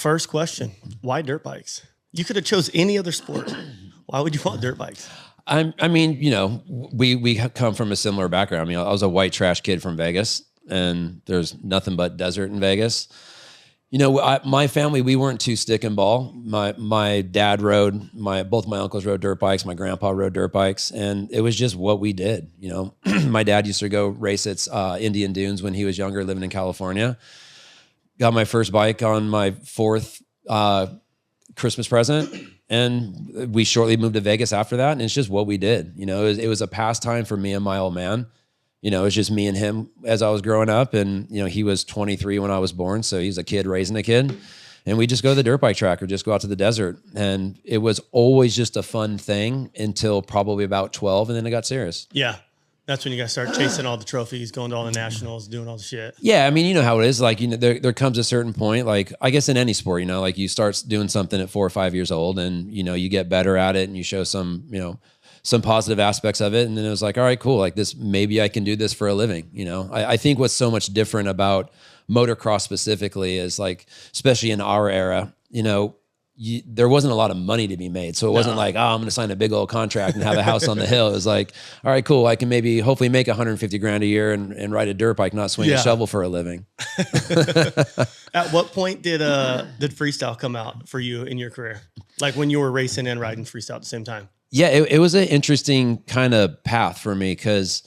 first question, why dirt bikes? You could have chose any other sport. Why would you want dirt bikes? I mean, you know, we come from a similar background. I mean, I was a white trash kid from Vegas, and there's nothing but desert in Vegas. You know, my family, we weren't too stick and ball. My dad rode, both my uncles rode dirt bikes. My grandpa rode dirt bikes, and it was just what we did. You know, my dad used to go race at Indian Dunes when he was younger, living in California. Got my first bike on my fourth Christmas present, and we shortly moved to Vegas after that. And it's just what we did. You know, it was a pastime for me and my old man. You know, it was just me and him as I was growing up. And, you know, he was 23 when I was born. So he's a kid raising a kid. And we just go to the dirt bike track or just go out to the desert. And it was always just a fun thing until probably about 12. And then it got serious. Yeah. That's when you guys start chasing all the trophies, going to all the nationals, doing all the shit. Yeah. I mean, you know how it is. Like, you know, there comes a certain point, like, I guess in any sport, you know, like you start doing something at 4 or 5 years old and, you know, you get better at it and you show some, you know, some positive aspects of it. And then it was like, all right, cool. Like this, maybe I can do this for a living. You know, I think what's so much different about motocross specifically is like, especially in our era, you know, there wasn't a lot of money to be made. So it wasn't like, oh, I'm going to sign a big old contract and have a house on the hill. It was like, all right, cool. I can maybe hopefully make 150 grand a year and ride a dirt bike, not swing a shovel for a living. At what point did freestyle come out for you in your career? Like when you were racing and riding freestyle at the same time? Yeah, it was an interesting kind of path for me because,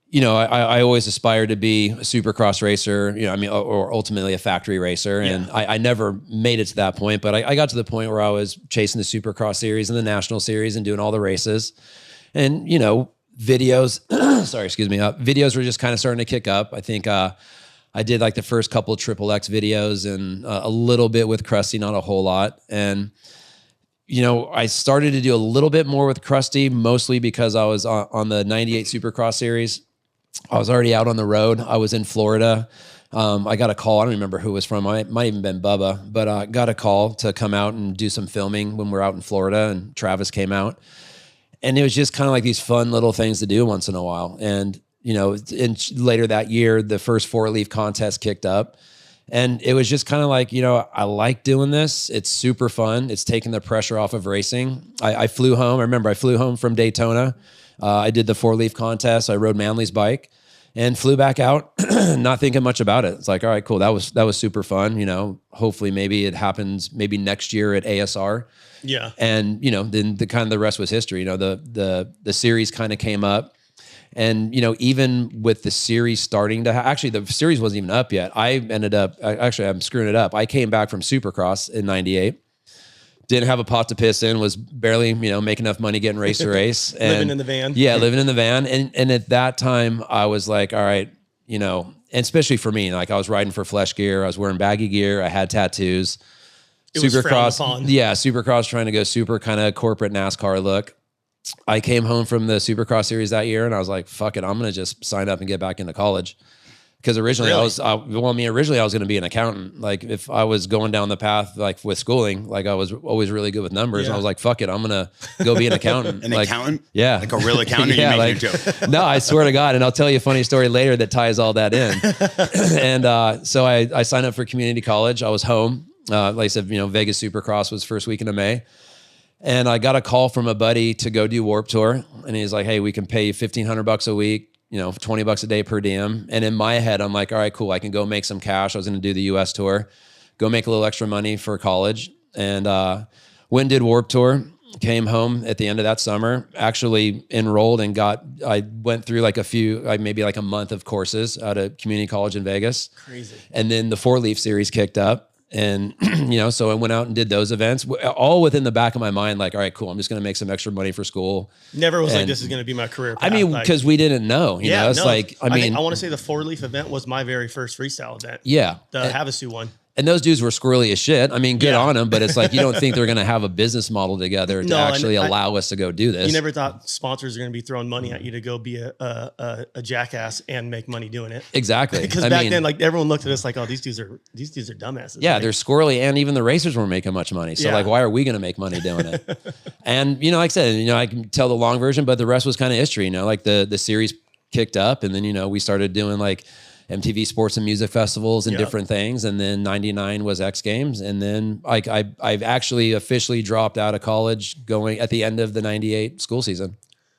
you know, I always aspired to be a supercross racer, you know, I mean, or ultimately a factory racer. Yeah. And I never made it to that point, but I got to the point where I was chasing the supercross series and the national series and doing all the races. And, you know, videos, videos were just kind of starting to kick up. I think I did like the first couple of XXX videos and a little bit with Krusty, not a whole lot. And you know, I started to do a little bit more with Krusty, mostly because I was on the 98 Supercross series. I was already out on the road. I was in Florida. I got a call. I don't remember who it was from. It might even been Bubba, but I got a call to come out and do some filming when we're out in Florida, and Travis came out. And it was just kind of like these fun little things to do once in a while. And, you know, later that year, the first 4-leaf contest kicked up. And it was just kind of like, you know, I like doing this. It's super fun. It's taking the pressure off of racing. I flew home. I remember I flew home from Daytona. I did the 4-leaf contest. I rode Manley's bike and flew back out, not thinking much about it. It's like, all right, cool. That was super fun. You know, hopefully maybe it happens maybe next year at ASR. Yeah. And, you know, then the rest was history. You know, the series kind of came up. And, you know, even with the series starting to actually the series wasn't even up yet. I'm screwing it up. I came back from Supercross in 98. Didn't have a pot to piss in, was barely, you know, making enough money getting race to race. And living in the van. Yeah, living in the van. And at that time I was like, all right, you know, and especially for me, like I was riding for Flesh gear. I was wearing baggy gear. I had tattoos. Supercross trying to go super kind of corporate NASCAR look. I came home from the Supercross series that year and I was like, fuck it, I'm going to just sign up and get back into college. Because originally I was going to be an accountant. Like if I was going down the path, like with schooling, like I was always really good with numbers. Yeah. And I was like, fuck it, I'm going to go be an accountant. Accountant? Yeah. Like a real accountant? Yeah, like, a joke? No, I swear to God. And I'll tell you a funny story later that ties all that in. And so I signed up for community college. I was home. Like I said, you know, Vegas Supercross was first weekend of May. And I got a call from a buddy to go do Warped Tour. And he's like, hey, we can pay you $1,500 a week, you know, $20 a day per diem. And in my head, I'm like, all right, cool. I can go make some cash. I was going to do the US tour, go make a little extra money for college. And went and did Warped Tour, came home at the end of that summer, actually enrolled and I went through like maybe like a month of courses out of community college in Vegas. Crazy. And then the 4-leaf series kicked up. And, you know, so I went out and did those events, all within the back of my mind, like, all right, cool. I'm just going to make some extra money for school. Never was like, this is going to be my career path. I mean, because we didn't know, you know, it's like, I want to say the 4-leaf event was my very first freestyle event. Yeah. The Havasu one. And those dudes were squirrely as shit. I mean, good on them, but it's like, you don't think they're going to have a business model together to actually allow us to go do this. You never thought sponsors are going to be throwing money at you to go be a jackass and make money doing it. Exactly. Because back then, like everyone looked at us like, oh, these dudes are dumbasses. Yeah, like, they're squirrely, and even the racers weren't making much money. So like, why are we going to make money doing it? And, you know, like I said, you know, I can tell the long version, but the rest was kind of history, you know, like the series kicked up and then, you know, we started doing like, MTV Sports and Music Festivals and Yep. different things. And then 99 was X Games. And then I've actually officially dropped out of college going at the end of the 98 school season.